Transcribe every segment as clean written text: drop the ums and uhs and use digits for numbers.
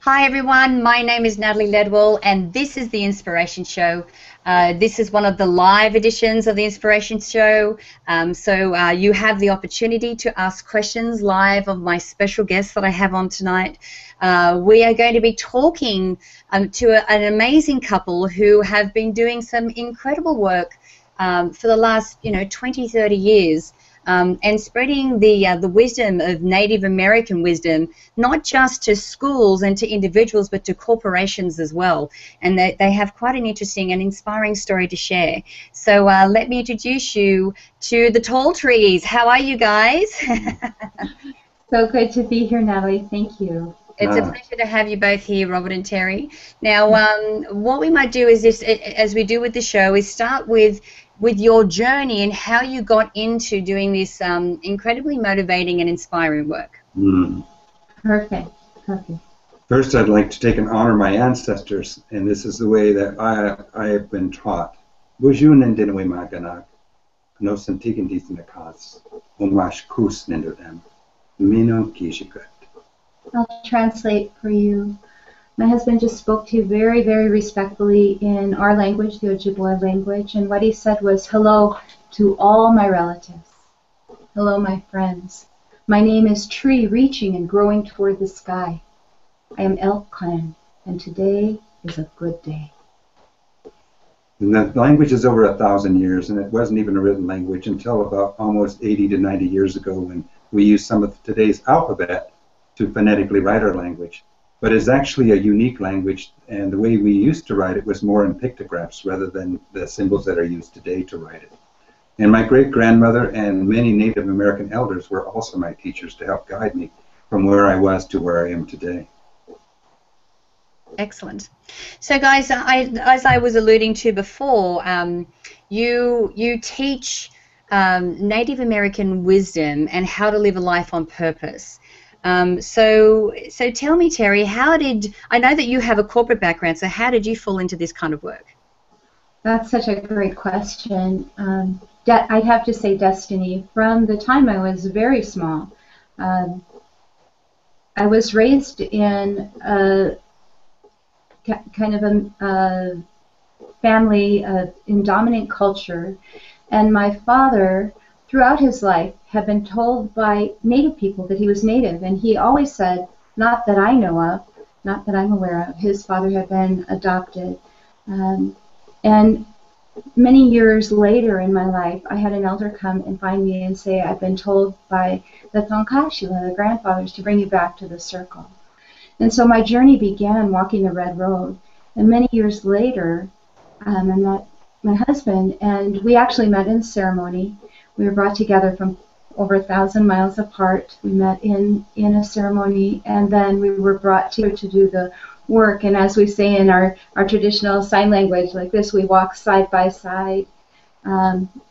Hi everyone, my name is Natalie Ledwell and this is The Inspiration Show. This is one of the live editions of The Inspiration Show, so you have the opportunity to ask questions live of my special guests that I have on tonight. We are going to be talking to an amazing couple who have been doing some incredible work for the last 20, 30 years. And spreading the wisdom of Native American wisdom, not just to schools and to individuals, but to corporations as well. And they have quite an interesting and inspiring story to share. So let me introduce you to the TallTrees. How are you guys? So good to be here, Natalie. Thank you. It's a pleasure to have you both here, Robert and Terri. Now, what we might do is, as we do with the show, is start with your journey and how you got into doing this incredibly motivating and inspiring work. Perfect. First, I'd like to take and honor my ancestors, and this is the way that I have been taught. I'll translate for you. My husband just spoke to you very, very respectfully in our language, the Ojibwe language, and what he said was, hello to all my relatives. Hello, my friends. My name is Tree, reaching and growing toward the sky. I am Elk Clan, and today is a good day. And the language is over 1,000 years, and it wasn't even a written language until about almost 80 to 90 years ago when we used some of today's alphabet to phonetically write our language. But it's actually a unique language, and the way we used to write it was more in pictographs rather than the symbols that are used today to write it. And my great-grandmother and many Native American elders were also my teachers to help guide me from where I was to where I am today. Excellent. So guys, as I was alluding to before, you teach Native American wisdom and how to live a life on purpose. So tell me, Terri, I know that you have a corporate background, so how did you fall into this kind of work? That's such a great question. I'd have to say destiny. From the time I was very small, I was raised in a kind of a family in dominant culture, and my father, throughout his life, had been told by Native people that he was Native, and he always said, not that I know of, not that I'm aware of. His father had been adopted. And many years later in my life, I had an elder come and find me and say, I've been told by the Tonkashila, the grandfathers, to bring you back to the circle. And so my journey began walking the Red Road. And many years later, I met my husband, and we actually met in ceremony. We were brought together from over 1,000 miles apart. We met in a ceremony, and then we were brought together to do the work. And as we say in our traditional sign language like this, we walk side by side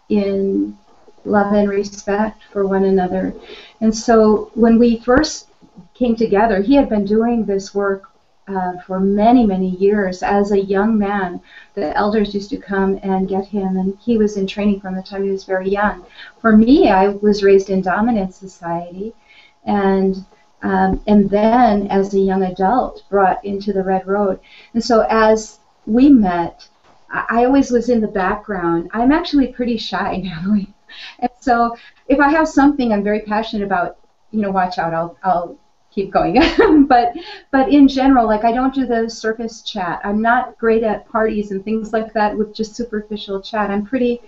in love and respect for one another. And so when we first came together, he had been doing this work for many, many years. As a young man, the elders used to come and get him, and he was in training from the time he was very young. For me, I was raised in dominant society, and then as a young adult brought into the Red Road. And so as we met, I always was in the background. I'm actually pretty shy, Natalie. And so if I have something I'm very passionate about, watch out, I'll keep going. but in general, like, I don't do the surface chat. I'm not great at parties and things like that with just superficial chat. I'm pretty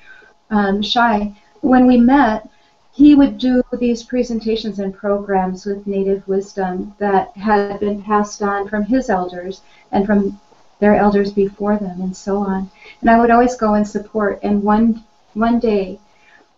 shy. When we met, he would do these presentations and programs with Native wisdom that had been passed on from his elders and from their elders before them and so on. And I would always go and support. And one day,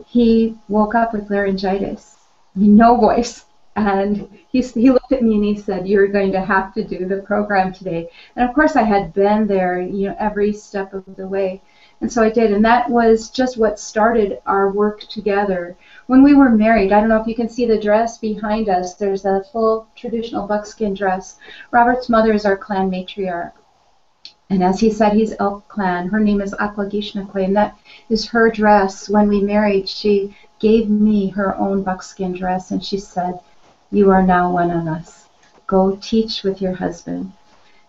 he woke up with laryngitis, no voice. And he looked at me and he said, you're going to have to do the program today. And of course I had been there, every step of the way. And so I did. And that was just what started our work together. When we were married, I don't know if you can see the dress behind us. There's a full traditional buckskin dress. Robert's mother is our clan matriarch. And as he said, he's Elk Clan. Her name is Akwagishnakway, and that is her dress. When we married, she gave me her own buckskin dress, and she said, you are now one of us. go teach with your husband.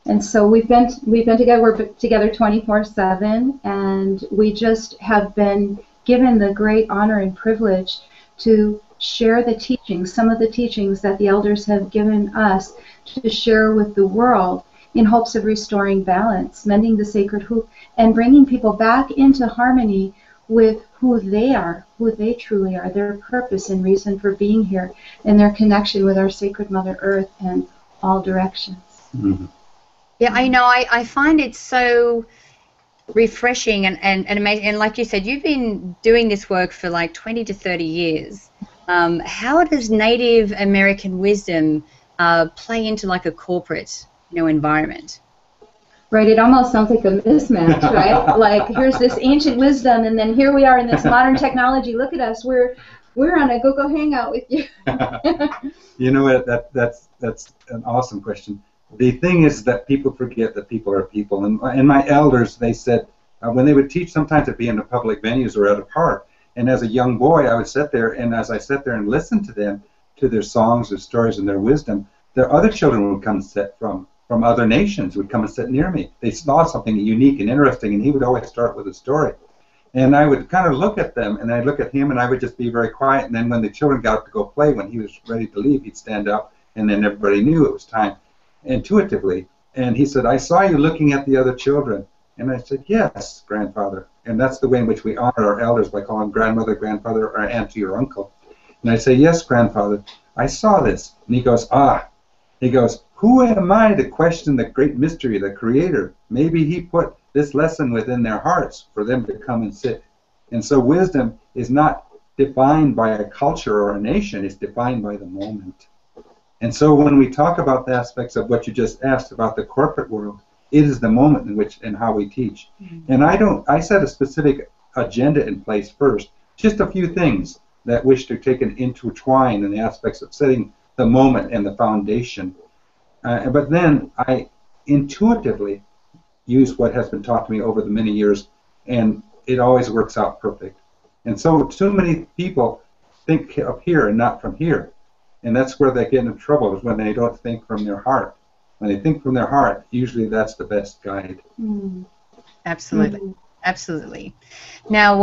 And so we've been together. We're together 24/7, and we just have been given the great honor and privilege to share the teachings, some of the teachings that the elders have given us to share with the world in hopes of restoring balance, mending the sacred hoop, and bringing people back into harmony with who they are, who they truly are, their purpose and reason for being here, and their connection with our sacred Mother Earth and all directions. Mm-hmm. Yeah, I find it so refreshing and amazing. And like you said, you've been doing this work for like 20 to 30 years. How does Native American wisdom play into like a corporate, environment? Right, it almost sounds like a mismatch, right? Like here's this ancient wisdom, and then here we are in this modern technology. Look at us, we're on a go hangout with you. You know what? That's an awesome question. The thing is that people forget that people are people, and my elders, they said when they would teach, sometimes it'd be in the public venues or at a park. And as a young boy, I would sit there, and as I sat there and listened to them, to their songs, their stories, and their wisdom, their other children would come and sit from other nations would come and sit near me. They saw something unique and interesting, and he would always start with a story. And I would kind of look at them, and I'd look at him, and I would just be very quiet. And then when the children got up to go play, when he was ready to leave, he'd stand up, and then everybody knew it was time, intuitively. And he said, "I saw you looking at the other children." And I said, "Yes, grandfather." And that's the way in which we honor our elders, by calling grandmother, grandfather, or auntie or uncle. And I say, "Yes, grandfather, I saw this." And he goes, "Ah." He goes, "Who am I to question the great mystery, the Creator? Maybe He put this lesson within their hearts for them to come and sit." And so wisdom is not defined by a culture or a nation, it's defined by the moment. And so when we talk about the aspects of what you just asked about the corporate world, it is the moment in which and how we teach. Mm-hmm. And I set a specific agenda in place first, just a few things that wish to take an intertwine in the aspects of setting the moment and the foundation. But then I intuitively use what has been taught to me over the many years, and it always works out perfect. And so too many people think up here and not from here. And that's where they get into trouble, is when they don't think from their heart. When they think from their heart, usually that's the best guide. Mm. Absolutely. Mm. Absolutely. Now,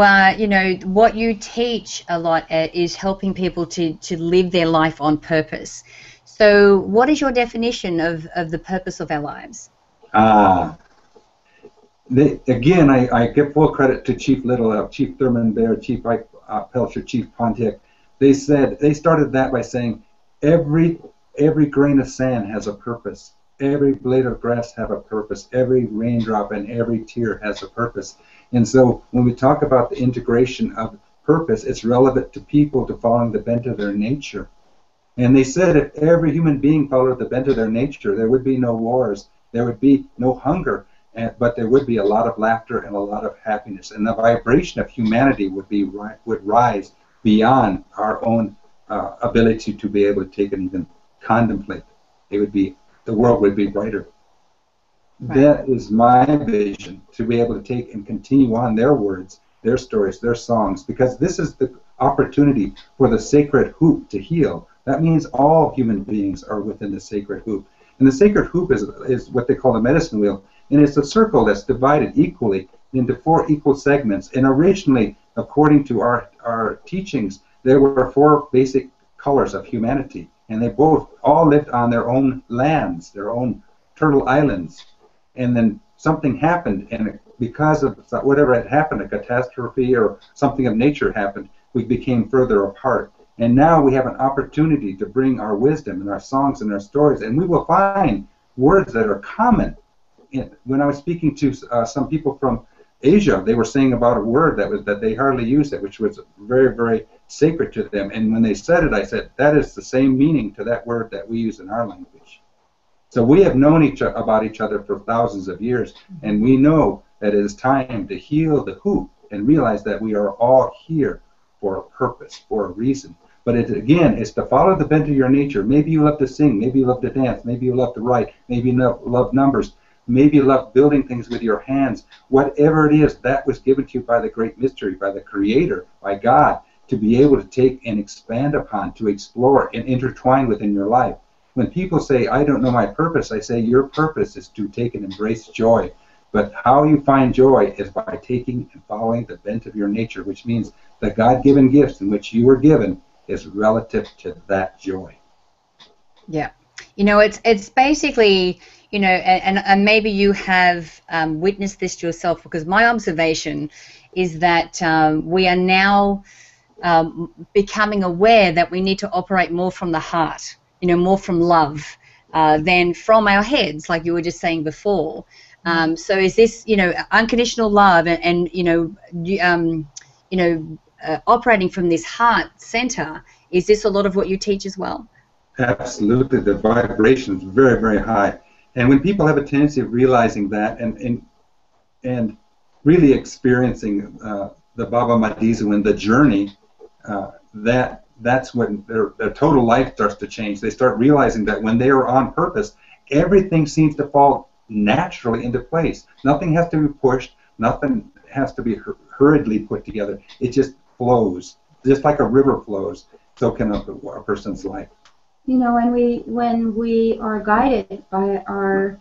what you teach a lot is helping people to live their life on purpose. So what is your definition of the purpose of our lives? Again, I give full credit to Chief Little, Chief Thurman Bear, Chief Ike Pelcher, Chief Pontiac. They started that by saying, every grain of sand has a purpose. Every blade of grass have a purpose. Every raindrop and every tear has a purpose. And so when we talk about the integration of purpose, it's relevant to people to following the bent of their nature. And they said if every human being followed the bent of their nature, there would be no wars, there would be no hunger, but there would be a lot of laughter and a lot of happiness. And the vibration of humanity would rise beyond our own ability to be able to take and even contemplate. The world would be brighter. Right. That is my vision, to be able to take and continue on their words, their stories, their songs, because this is the opportunity for the sacred hoop to heal. That means all human beings are within the sacred hoop. And the sacred hoop is what they call the medicine wheel, and it's a circle that's divided equally into 4 equal segments. And originally, according to our teachings, there were 4 basic colors of humanity, and they all lived on their own lands, their own turtle islands. And then something happened, and because of whatever had happened, a catastrophe or something of nature happened, we became further apart. And now we have an opportunity to bring our wisdom and our songs and our stories, and we will find words that are common. When I was speaking to some people from Asia, they were saying about a word that they hardly used it, which was very, very sacred to them. And when they said it, I said, that is the same meaning to that word that we use in our language. So we have known about each other for thousands of years, and we know that it is time to heal the hoop and realize that we are all here for a purpose, for a reason. But again, it's to follow the bent of your nature. Maybe you love to sing, maybe you love to dance, maybe you love to write, maybe you love numbers, maybe you love building things with your hands. Whatever it is, that was given to you by the great mystery, by the Creator, by God, to be able to take and expand upon, to explore and intertwine within your life. When people say, I don't know my purpose, I say your purpose is to take and embrace joy. But how you find joy is by taking and following the bent of your nature, which means the God-given gifts in which you were given is relative to that joy. Yeah. You know, it's basically, you know, and maybe you have witnessed this yourself, because my observation is that we are now becoming aware that we need to operate more from the heart, you know, more from love than from our heads, like you were just saying before. So is this, you know, unconditional love and operating from this heart center, is this a lot of what you teach as well? Absolutely. The vibration is very, very high. And when people have a tendency of realizing that and really experiencing the Baba Madizu and the journey, that's when their total life starts to change. They start realizing that when they are on purpose, everything seems to fall naturally into place. Nothing has to be pushed. Nothing has to be hurriedly put together. It just flows. Just like a river flows, so can a person's life. You know, when we are guided by our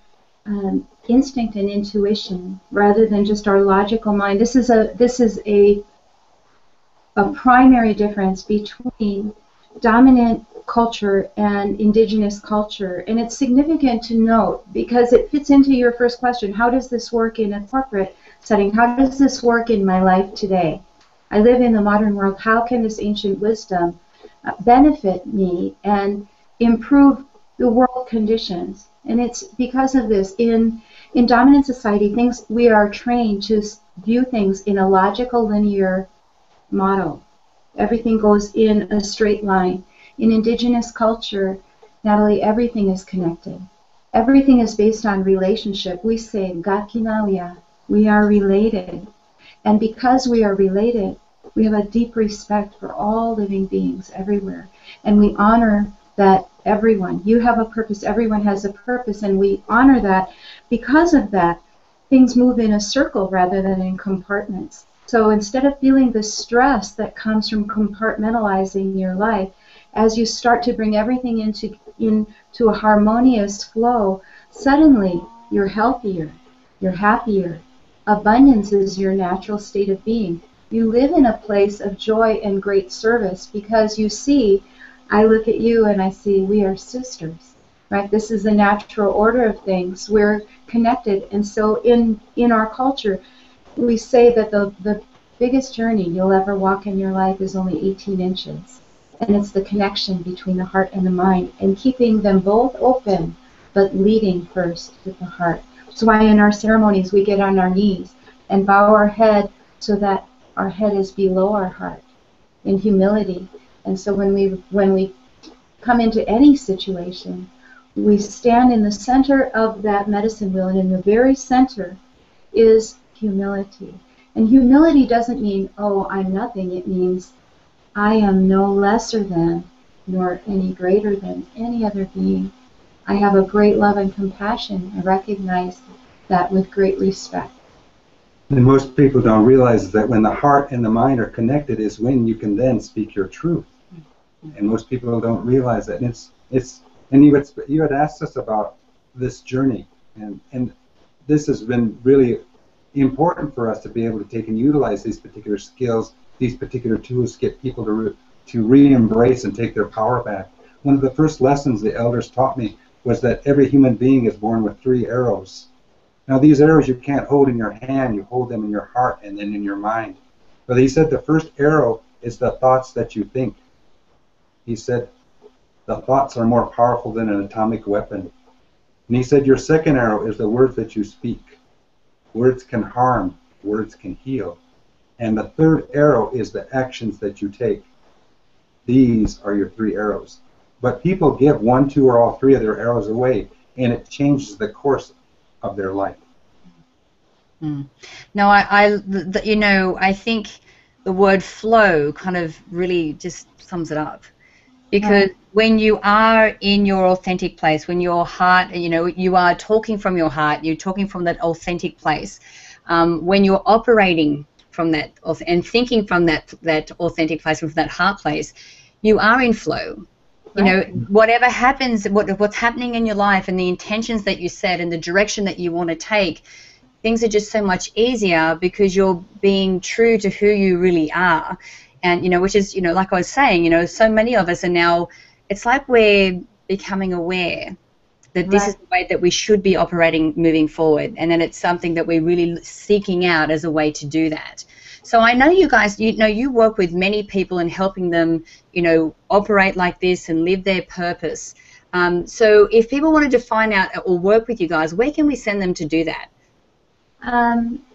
instinct and intuition rather than just our logical mind, this is a primary difference between dominant culture and indigenous culture. And it's significant to note because it fits into your first question. How does this work in a corporate setting? How does this work in my life today? I live in the modern world. How can this ancient wisdom benefit me and improve the world conditions? And it's because of this. In dominant society, we are trained to view things in a logical, linear model. Everything goes in a straight line. In indigenous culture, Natalie, everything is connected. Everything is based on relationship. We say, Gakinawia, we are related. And because we are related, we have a deep respect for all living beings everywhere. And we honor that everyone, you have a purpose, everyone has a purpose, and we honor that. Because of that, things move in a circle rather than in compartments. So instead of feeling the stress that comes from compartmentalizing your life, as you start to bring everything into a harmonious flow, suddenly you're healthier, you're happier. Abundance is your natural state of being. You live in a place of joy and great service because you see, I look at you and I see we are sisters, right? This is the natural order of things. We're connected. And so in our culture, we say that the biggest journey you'll ever walk in your life is only 18 inches. And it's the connection between the heart and the mind and keeping them both open, but leading first with the heart. That's why in our ceremonies we get on our knees and bow our head so that our head is below our heart in humility. And so when we come into any situation, we stand in the center of that medicine wheel, and in the very center is humility. And humility doesn't mean, oh, I'm nothing. It means I am no lesser than, nor any greater than any other being. I have a great love and compassion. I recognize that with great respect. And most people don't realize that when the heart and the mind are connected is when you can then speak your truth. And most people don't realize that. And you had asked us about this journey, and this has been really important for us to be able to take and utilize these particular skills, these particular tools to get people to re-embrace and take their power back. One of the first lessons the elders taught me was that every human being is born with 3 arrows. Now these arrows you can't hold in your hand, you hold them in your heart and then in your mind. But he said the first arrow is the thoughts that you think. He said the thoughts are more powerful than an atomic weapon. And he said your second arrow is the words that you speak. Words can harm, words can heal. And the third arrow is the actions that you take. These are your 3 arrows. But people give 1, 2, or all 3 of their arrows away, and it changes the course of their life. No, I think the word flow kind of really just sums it up. Because when you are in your authentic place, when your heart, you are talking from your heart, you're talking from that authentic place, when you're operating from that and thinking from that authentic place, from that heart place, you are in flow. You know, whatever happens, what's happening in your life and the intentions that you set and the direction that you want to take, things are just so much easier because you're being true to who you really are. And, you know, which is, you know, like I was saying, you know, so many of us are now, it's like we're becoming aware that this is the way that we should be operating moving forward, and then it's something that we're really seeking out as a way to do that. So I know you guys, you know, you work with many people and helping them, you know, operate like this and live their purpose. So if people wanted to find out or work with you guys, where can we send them to do that?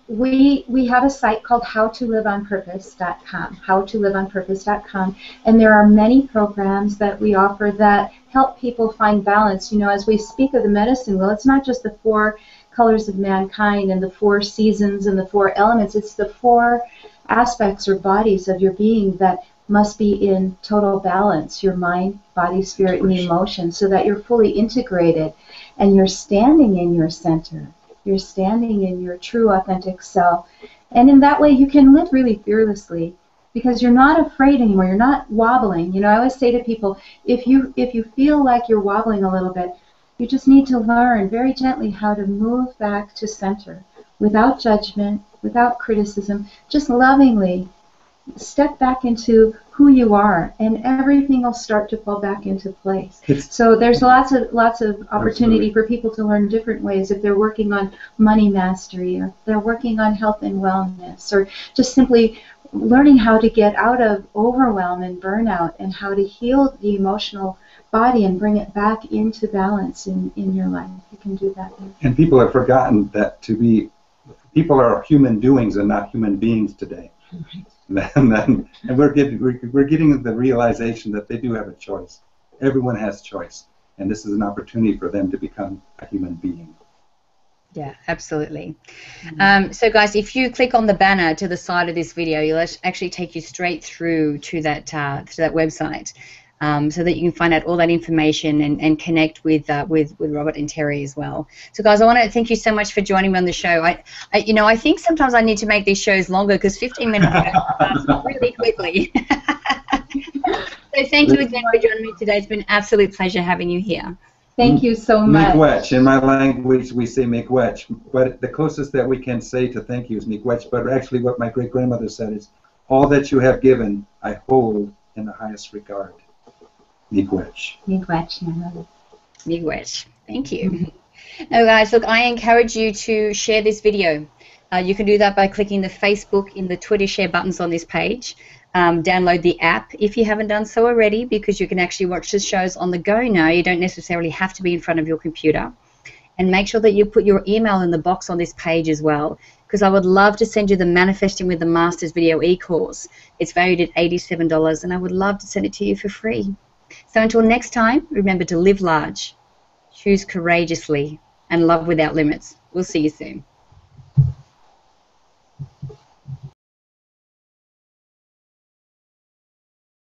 We have a site called howtoliveonpurpose.com, howtoliveonpurpose.com, and there are many programs that we offer that help people find balance. You know, as we speak of the medicine wheel, it's not just the 4 colors of mankind and the 4 seasons and the 4 elements. It's the 4 aspects or bodies of your being that must be in total balance, your mind, body, spirit, and emotion, so that you're fully integrated and you're standing in your center. You're standing in your true, authentic self. And in that way, you can live really fearlessly because you're not afraid anymore. You're not wobbling. You know, I always say to people, if you feel like you're wobbling a little bit, you just need to learn very gently how to move back to center without judgment, without criticism, just lovingly step back into who you are, and everything will start to fall back into place. So there's lots of opportunity for people to learn different ways if they're working on money mastery, or if they're working on health and wellness, or just simply learning how to get out of overwhelm and burnout and how to heal the emotional body and bring it back into balance in your life. You can do that. And people have forgotten that people are human doings and not human beings today. And we're getting the realization that they do have a choice. Everyone has choice, and this is an opportunity for them to become a human being. Yeah, absolutely. So guys, if you click on the banner to the side of this video, you'll actually take you straight through to that website, so that you can find out all that information and connect with Robert and Terri as well. So guys, I want to thank you so much for joining me on the show. I think sometimes I need to make these shows longer because 15 minutes pass really quickly. So thank you again for joining me today. It's been an absolute pleasure having you here. Thank you so much. Miigwech. In my language, we say miigwech, but the closest that we can say to thank you is miigwech. But actually, what my great-grandmother said is, all that you have given, I hold in the highest regard. Miigwech. Miigwech, yeah. Miigwech. Thank you. Now, guys, look, I encourage you to share this video. You can do that by clicking the Facebook and the Twitter share buttons on this page. Download the app if you haven't done so already, because you can actually watch the shows on the go now. You don't necessarily have to be in front of your computer. And make sure that you put your email in the box on this page as well, because I would love to send you the Manifesting with the Masters video e-course. It's valued at $87, and I would love to send it to you for free. So until next time, remember to live large, choose courageously, and love without limits. We'll see you soon.